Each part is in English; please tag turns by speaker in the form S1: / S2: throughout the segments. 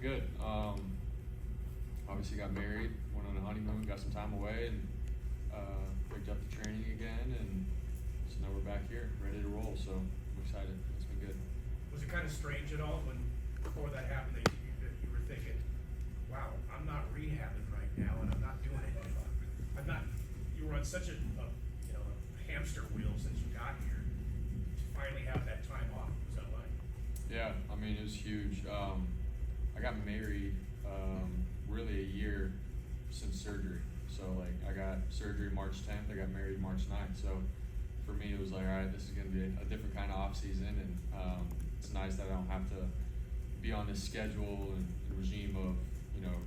S1: good. Obviously got married, went on a honeymoon, got some time away, and picked up the training again, and so now we're back here, ready to roll. So I'm excited. It's been good.
S2: Was it kind of strange at all when, before that happened, that you were thinking, wow, I'm not rehabbing right now, and I'm not doing it. I'm not. You were on such a hamster wheel since you got here. To finally have that time off, was that like?
S1: Yeah, I mean it was huge. I got married really a year since surgery. So like I got surgery March 10th, I got married March 9th. So for me it was like, all right, this is gonna be a different kind of off season, and it's nice that I don't have to be on this schedule and regime of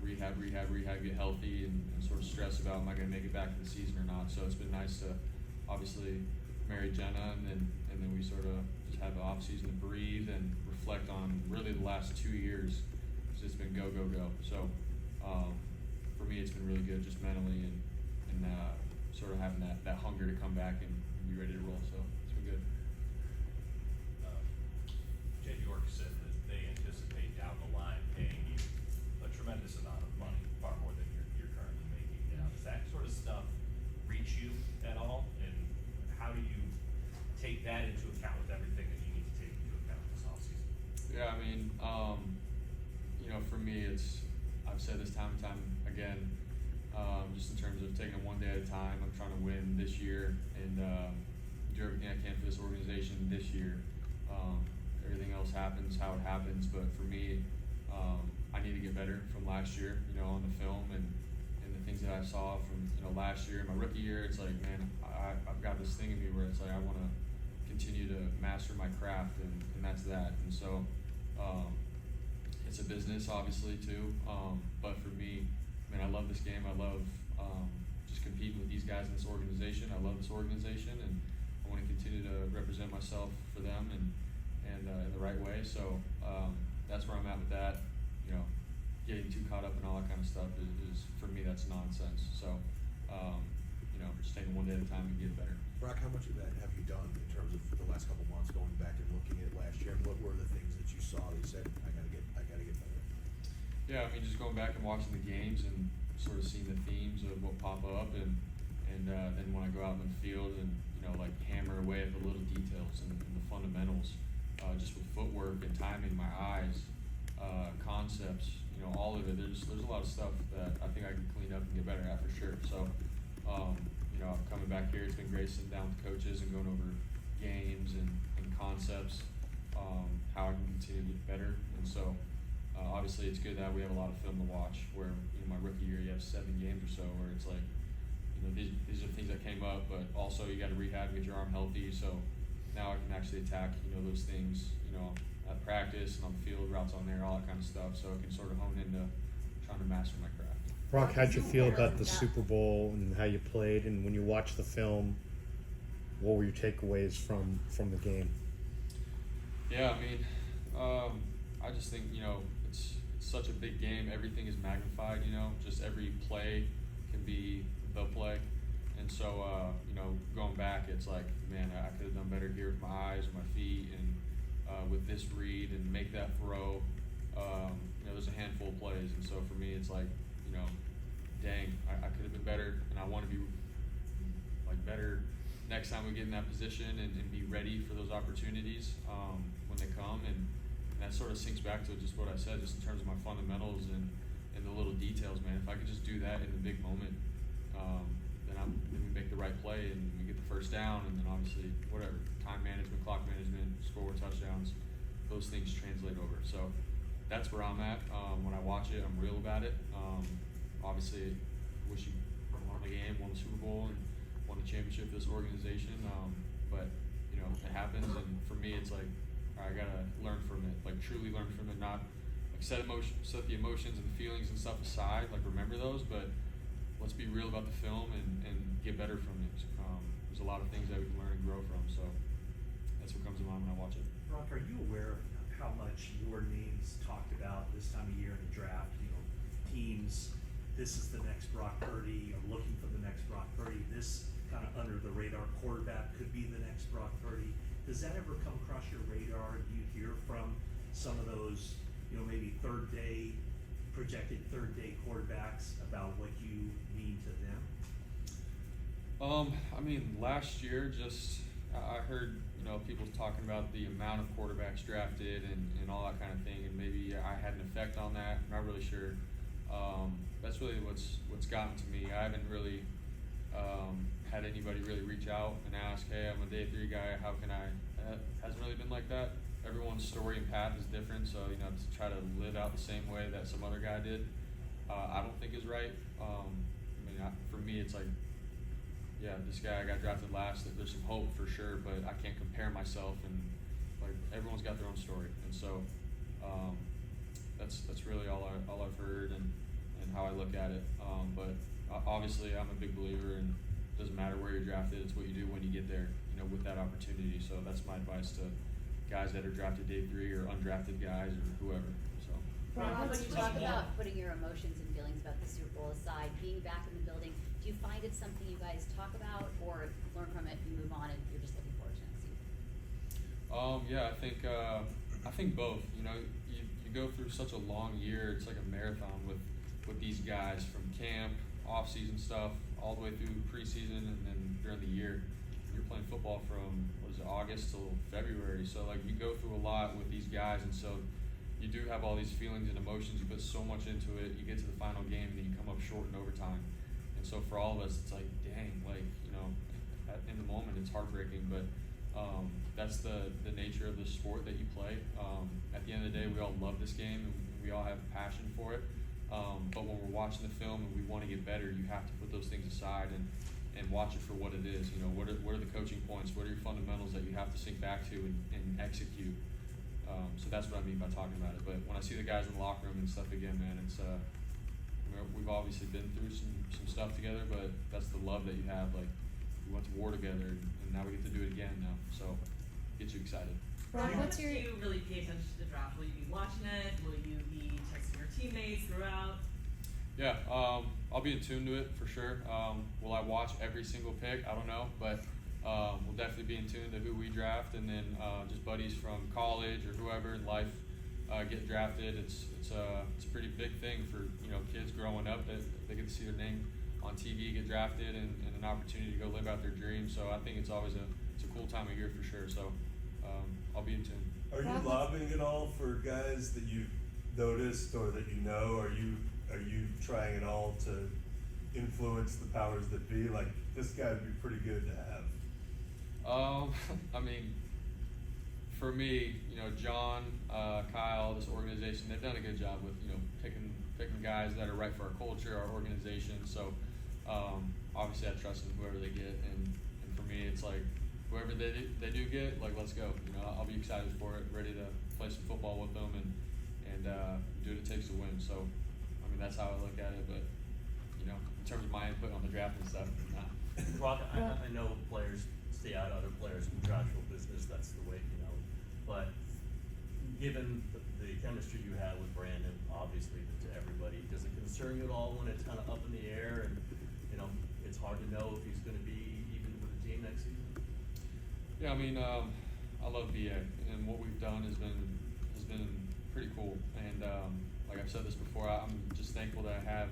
S1: rehab, get healthy, and sort of stress about am I gonna make it back to the season or not. So it's been nice to obviously marry Jenna, and then we sort of just have an off season to breathe and reflect on really the last 2 years. It's just been go. So for me, it's been really good, just mentally and sort of having that hunger to come back and be ready to roll. So it's been good.
S3: Jay York said that they anticipate down the line paying you a tremendous amount of money, far more than you're currently making now. Does that sort of stuff reach you at all? And how do you take that into account with everything that you need to take into account this offseason?
S1: Yeah, I mean, for me, I've said this time and time again, just in terms of taking it one day at a time. I'm trying to win this year and do everything I can for this organization this year. Everything else happens how it happens, but for me, I need to get better from last year, on the film and the things that I saw from, last year, my rookie year. It's like, man, I've got this thing in me where it's like, I want to continue to master my craft, and that's that. And so, it's a business obviously too, but for me, man, I love this game. I love just competing with these guys in this organization. I love this organization, and I want to continue to represent myself for them and in the right way. So that's where I'm at with that. Getting too caught up in all that kind of stuff is for me, that's nonsense. So just taking one day at a time and get better.
S4: Brock, how much of that have you done in terms of the last couple months, going back and looking at last year? What were the things that you saw that you said, I gotta get better?
S1: Yeah, I mean, just going back and watching the games and sort of seeing the themes of what pop up, and then when I go out in the field and like hammer away at the little details and the fundamentals, just with footwork and timing, my eyes, concepts, all of it. There's a lot of stuff that I think I can clean up and get better at for sure. So, coming back here, it's been great sitting down with coaches and going over games and concepts, how I can continue to get better. And so, obviously, it's good that we have a lot of film to watch. Where my rookie year, you have 7 games or so, where it's like, these are things that came up, but also you got to rehab, get your arm healthy. So now I can actually attack, those things, at practice and on the field, routes on there, all that kind of stuff. So I can sort of hone into trying to master my craft.
S5: Brock, how'd you feel about the Super Bowl and how you played? And when you watched the film, what were your takeaways from the game?
S1: Yeah, I mean, I just think, it's such a big game. Everything is magnified, just every play can be the play. And so, going back, it's like, man, I could have done better here with my eyes and my feet and with this read and make that throw. There's a handful of plays. And so for me, it's like, dang, I could have been better, and I want to be like better next time we get in that position and be ready for those opportunities when they come. And that sort of sinks back to just what I said, just in terms of my fundamentals and the little details, man. If I could just do that in the big moment, then we make the right play and we get the first down, and then obviously whatever, time management, clock management, score touchdowns, those things translate over. So that's where I'm at. When I watch it, I'm real about it. Obviously, wish you won the game, won the Super Bowl, and won the championship for this organization. But it happens, and for me, it's like, all right, I gotta learn from it, like truly learn from it. Not like set the emotions and the feelings and stuff aside, like remember those, but let's be real about the film and get better from it. There's a lot of things that we can learn and grow from. So that's what comes to mind when I watch it.
S6: Brock, are you aware of how much your name's talked about this time of year in the draft? Teams, this is the next Brock Purdy, or looking for the next Brock Purdy. This kind of under the radar quarterback could be the next Brock Purdy. Does that ever come across your radar? Do you hear from some of those, maybe third day projected third day quarterbacks about what you mean to them?
S1: I mean, last year, I heard, people talking about the amount of quarterbacks drafted and all that kind of thing, and maybe I had an effect on that. I'm not really sure. That's really what's gotten to me. I haven't really had anybody really reach out and ask, hey, I'm a day 3 guy, how can I? It hasn't really been like that. Everyone's story and path is different, so to try to live out the same way that some other guy did, I don't think is right. For me, it's like, yeah, this guy got drafted last. There's some hope for sure, but I can't compare myself, and like everyone's got their own story, and so that's really all I've heard and how I look at it. But obviously, I'm a big believer, and it doesn't matter where you're drafted. It's what you do when you get there, with that opportunity. So that's my advice to guys that are drafted day 3 or undrafted guys or whoever. So.
S7: Rob, when you talk about putting your emotions and feelings about the Super Bowl aside, being back in the building, do you find it something you guys talk about, or learn from it, you move on, and you're just looking forward to next season?
S1: Yeah, I think both. You go through such a long year. It's like a marathon with these guys, from camp, off-season stuff, all the way through preseason, and then during the year. You're playing football from August till February. So like you go through a lot with these guys, and so you do have all these feelings and emotions. You put so much into it. You get to the final game, and then you come up short in overtime. And so for all of us, it's like, dang, in the moment, it's heartbreaking. But that's the nature of the sport that you play. At the end of the day, we all love this game, and we all have passion for it. But when we're watching the film and we want to get better, you have to put those things aside and watch it for what it is. What are the coaching points? What are your fundamentals that you have to sink back to and execute? So that's what I mean by talking about it. But when I see the guys in the locker room and stuff again, man, it's we've obviously been through some stuff together, but that's the love that you have. Like, we went to war together, and now we get to do it again now. So it gets you excited.
S8: Rob,
S7: Rob, what's
S8: do
S7: your-
S8: you really pay attention to the draft? Will you be watching it? Will you be texting your teammates throughout?
S1: Yeah, I'll be in tune to it for sure. Will I watch every single pick? I don't know, but we'll definitely be in tune to who we draft, and then just buddies from college or whoever in life get drafted. It's a pretty big thing for kids growing up that they get to see their name on TV get drafted and an opportunity to go live out their dreams. So I think it's always it's a cool time of year for sure. So I'll be in tune.
S9: Are you lobbying at all for guys that you've noticed or that you know? Are you trying at all to influence the powers that be? Like, this guy would be pretty good to have.
S1: I mean, for me, John, Kyle, this organization, they've done a good job with picking guys that are right for our culture, our organization. So obviously, I trust in whoever they get, and for me, it's like whoever they do get, like, let's go. I'll be excited for it, ready to play some football with them and do what it takes to win. So I mean, that's how I look at it. But in terms of my input on the draft and stuff, nah.
S3: Rock, I know players stay out of other players' contractual business. That's the way, But given the chemistry you have with Brandon, obviously to everybody, does it concern you at all when it's kind of up in the air and it's hard to know if he's going to be even with the team next season?
S1: Yeah, I mean, I love BA, and what we've done has been pretty cool. And like I've said this before, I'm just thankful that I have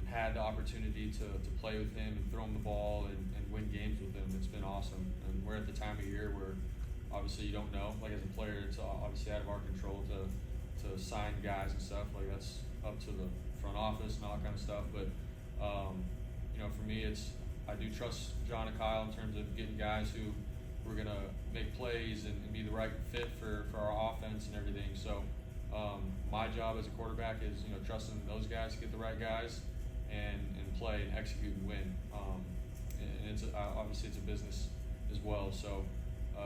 S1: had the opportunity to play with him and throw him the ball and win games with him. It's been awesome. And we're at the time of year where obviously you don't know. Like, as a player, it's obviously out of our control to sign guys and stuff. Like, that's up to the front office and all that kind of stuff. But for me, I do trust John and Kyle in terms of getting guys who we're gonna make plays and be the right fit for our offense and everything. So my job as a quarterback is trusting those guys to get the right guys and play and execute and win. And it's obviously it's a business as well. So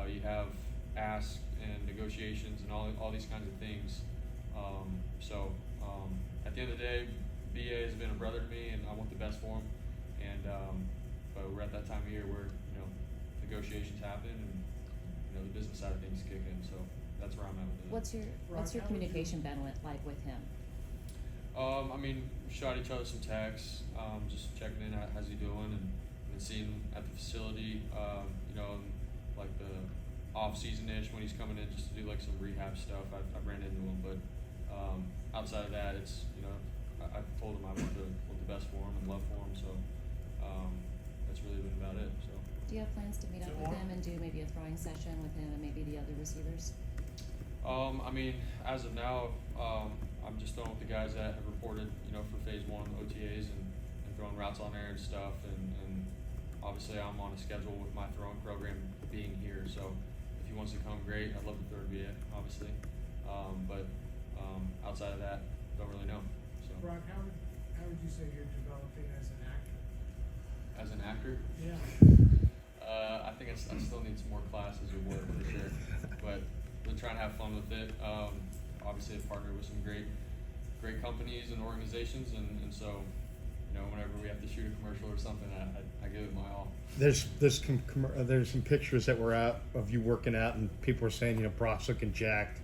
S1: you have ask and negotiations and all these kinds of things. At the end of the day, BA has been a brother to me, and I want the best for him. And but we're at that time of year where negotiations happen and the business side of things kick in. So that's where I'm at with it.
S7: What's your communication been like with him?
S1: I mean, we shot each other some texts, just checking in, how's he doing, and seeing him at the facility, like the off-season-ish when he's coming in just to do like some rehab stuff. I ran into him, but outside of that, it's, you know, I've told him I want the best for him and love for him, so, that's really been about it, so.
S10: Do you have plans to meet up with him and do maybe a throwing session with him and maybe the other receivers?
S1: I mean, as of now, I'm just throwing with the guys that have reported, you know, for phase 1 OTAs and throwing routes on there and stuff, and obviously I'm on a schedule with my throwing program being here, so if he wants to come, great, I'd love to throw to be it, obviously, but outside of that, don't really know, so.
S11: Brock, how would you say you're developing as an actor?
S1: As an actor?
S11: Yeah.
S1: I think I still need some more classes or work for sure, but we're trying to have fun with it. Obviously, I've partnered with some great companies and organizations, and so, you know, whenever we have to shoot a commercial or something, I give it my all.
S5: There's some pictures that were out of you working out, and people are saying, you know, Brock's looking jacked.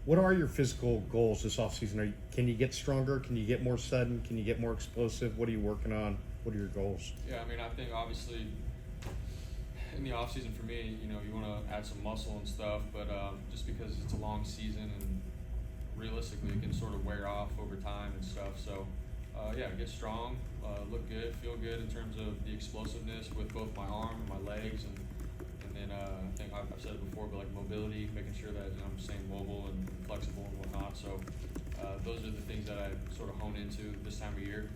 S5: What are your physical goals this offseason? Can you get stronger? Can you get more sudden? Can you get more explosive? What are you working on? What are your goals?
S1: Yeah, I mean, I think obviously in the off season for me, you know, you want to add some muscle and stuff, but just because it's a long season and realistically it can sort of wear off over time and stuff. So yeah, get strong, look good, feel good in terms of the explosiveness with both my arm and my legs, and then I think I've said it before, but like mobility, making sure that, you know, I'm staying mobile and flexible and whatnot. So those are the things that I sort of hone into this time of year,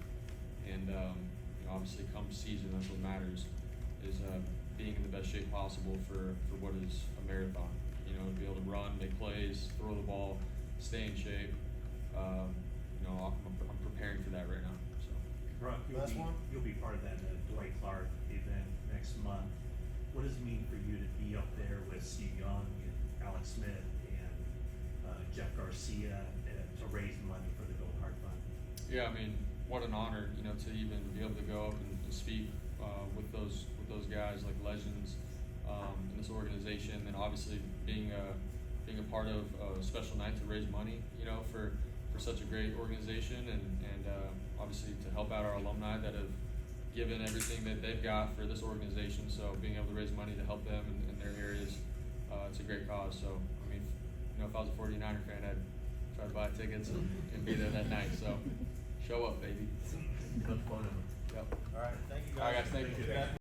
S1: and you know, obviously come season, that's what matters, is being in the best shape possible for what is a marathon. You know, to be able to run, make plays, throw the ball, stay in shape. You know, I'm preparing for that right now. So.
S6: Brock, you'll be part of that Dwight Clark event next month. What does it mean for you to be up there with Steve Young and Alex Smith and Jeff Garcia to raise money for the Go Hard Fund?
S1: Yeah, I mean, what an honor, you know, to even be able to go up and speak with those guys, like legends in this organization, and obviously being a part of a special night to raise money, you know, for such a great organization, and obviously to help out our alumni that have given everything that they've got for this organization. So being able to raise money to help them in their areas, it's a great cause. So I mean, you know, if I was a 49er fan, I'd try to buy tickets and be there that night. So show up, baby.
S4: Much fun.
S1: Yep.
S4: All right, thank you guys.
S1: All right, guys, thank you.